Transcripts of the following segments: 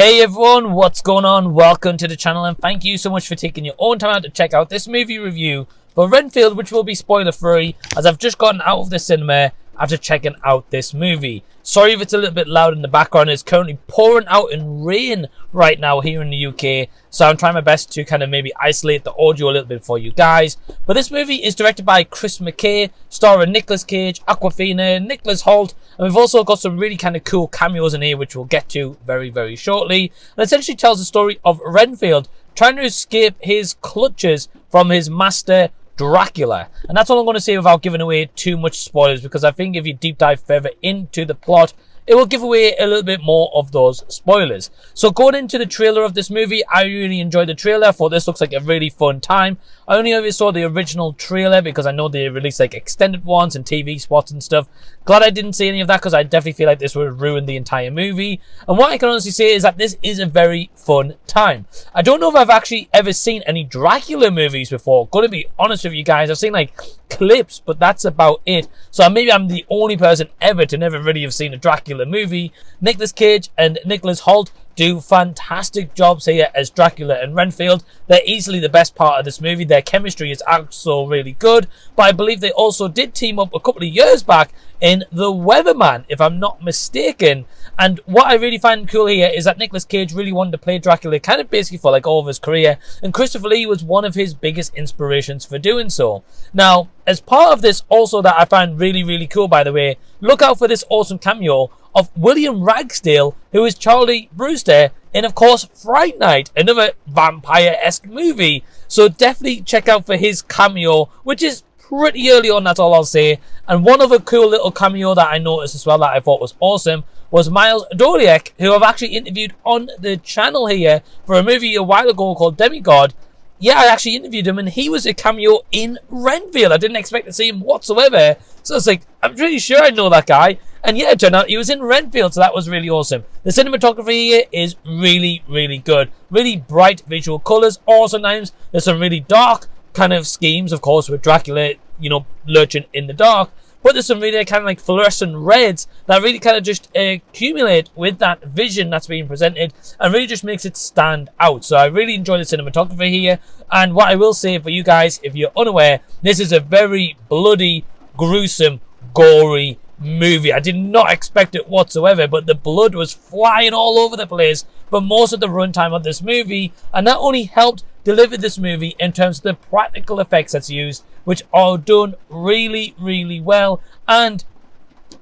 Hey everyone, what's going on? Welcome to the channel and thank you so much for taking your own time out to check out this movie review for Renfield, which will be spoiler free as I've just gotten out of the cinema after checking out this movie. Sorry if it's a little bit loud in the background. It's currently pouring out in rain right now here in the UK, so I'm trying my best to kind of maybe isolate the audio a little bit for you guys. But this movie is directed by Chris McKay, starring Nicolas Cage, Awkwafina, Nicholas Hoult, and we've also got some really kind of cool cameos in here which we'll get to very shortly. And essentially tells the story of Renfield trying to escape his clutches from his master Dracula. And that's all I'm going to say without giving away too much spoilers, because I think if you deep dive further into the plot, it will give away a little bit more of those spoilers. So going into the trailer of this movie, I really enjoyed the trailer. I thought this looks like a really fun time. I only ever saw the original trailer because I know they released like extended ones and TV spots and stuff. Glad I didn't see any of that because I definitely feel like this would ruin the entire movie. And what I can honestly say is that this is a very fun time. I don't know if I've actually ever seen any Dracula movies before. Gonna be honest with you guys, I've seen like clips, but that's about it. So maybe I'm the only person ever to never really have seen a Dracula movie. Nicolas Cage and Nicholas Hoult do fantastic jobs here as Dracula and Renfield. They're easily the best part of this movie. Their chemistry is also really good, but I believe they also did team up a couple of years back in The Weatherman, if I'm not mistaken. And what I really find cool here is that Nicolas Cage really wanted to play Dracula kind of basically for like all of his career, and Christopher Lee was one of his biggest inspirations for doing so. Now, as part of this also that I find really cool, by the way, look out for this awesome cameo of William Ragsdale, who is Charlie Brewster in, of course, Fright Night, another vampire-esque movie. So definitely check out for his cameo, which is pretty early on, that's all I'll say. And one other cool little cameo that I noticed as well that I thought was awesome was Miles Doliek, who I've actually interviewed on the channel here for a movie a while ago called Demigod. Yeah, I actually interviewed him and he was a cameo in Renfield. I didn't expect to see him whatsoever. So it's like, I'm pretty sure I know that guy. And yeah, it turned out he was in Renfield, so that was really awesome. The cinematography here is really good. Really bright visual colours, awesome names. There's some really dark kind of schemes, of course, with Dracula, you know, lurching in the dark. But there's some really kind of like fluorescent reds that really kind of just accumulate with that vision that's being presented and really just makes it stand out. So I really enjoy the cinematography here. And what I will say for you guys, if you're unaware, this is a very bloody, gruesome, gory movie. I did not expect it whatsoever, but the blood was flying all over the place for most of the runtime of this movie, and that only helped deliver this movie in terms of the practical effects that's used, which are done really well, and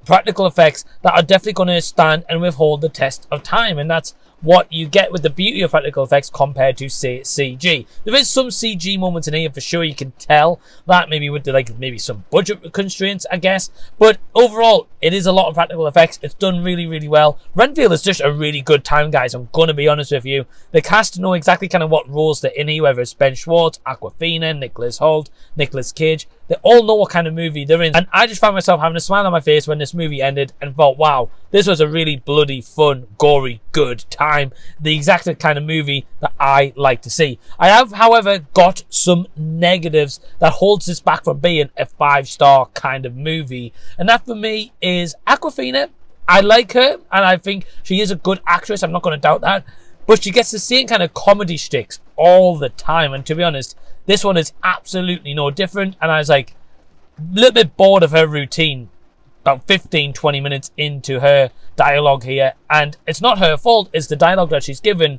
practical effects that are definitely going to stand and withhold the test of time. And that's what you get with the beauty of practical effects compared to, say, CG. There is some CG moments in here for sure. You can tell that maybe with the, like, maybe some budget constraints, I guess. But overall, it is a lot of practical effects. It's done really well. Renfield is just a really good time, guys. I'm going to be honest with you. The cast know exactly kind of what roles they're in here, whether it's Ben Schwartz, Awkwafina, Nicholas Hoult, Nicolas Cage. They all know what kind of movie they're in. And I just found myself having a smile on my face when this movie ended and thought, wow, this was a really bloody, fun, gory, good time. The exact kind of movie that I like to see. I have, however, got some negatives that holds this back from being a 5-star kind of movie. And that for me is Awkwafina. I like her and I think she is a good actress. I'm not going to doubt that. But she gets the same kind of comedy shticks all the time. And to be honest, this one is absolutely no different. And I was like a little bit bored of her routine about 15-20 minutes into her dialogue here, and it's not her fault, it's the dialogue that she's given.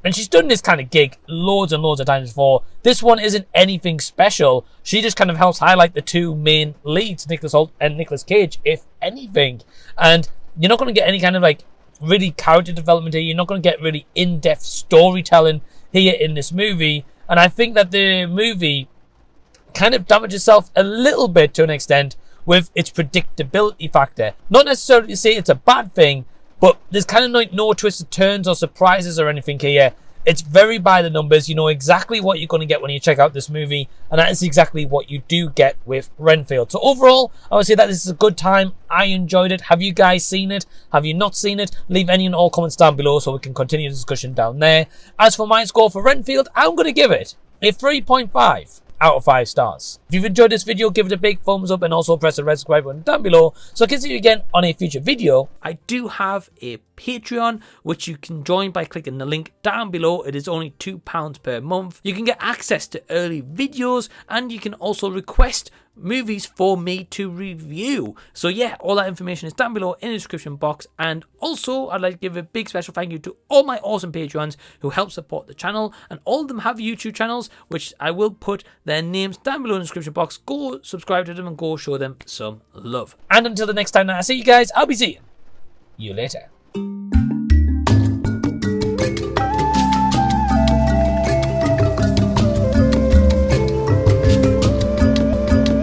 And she's done this kind of gig loads and loads of times before. This one isn't anything special. She just kind of helps highlight the two main leads, Nicholas Hoult and Nicolas Cage, if anything. And you're not going to get any kind of like really character development here. You're not going to get really in-depth storytelling here in this movie. And I think that the movie kind of damages itself a little bit to an extent with its predictability factor. Not necessarily to say it's a bad thing, but there's kind of like no twisted turns or surprises or anything here. It's very by the numbers. You know exactly what you're going to get when you check out this movie, and that is exactly what you do get with Renfield. So overall, I would say that this is a good time. I enjoyed it. Have you guys seen it? Have you not seen it? Leave any and all comments down below so we can continue the discussion down there. As for my score for Renfield, I'm going to give it a 3.5. out of 5 stars. If you've enjoyed this video, give it a big thumbs up and also press the red subscribe button down below so I can see you again on a future video. I do have a Patreon, which you can join by clicking the link down below. It is only £2 per month. You can get access to early videos, and you can also request movies for me to review. So yeah, all that information is down below in the description box. And also, I'd like to give a big special thank you to all my awesome Patreons who help support the channel, and all of them have YouTube channels, which I will put their names down below in the description box. Go subscribe to them and go show them some love. And until the next time that I see you guys, I'll be seeing you later.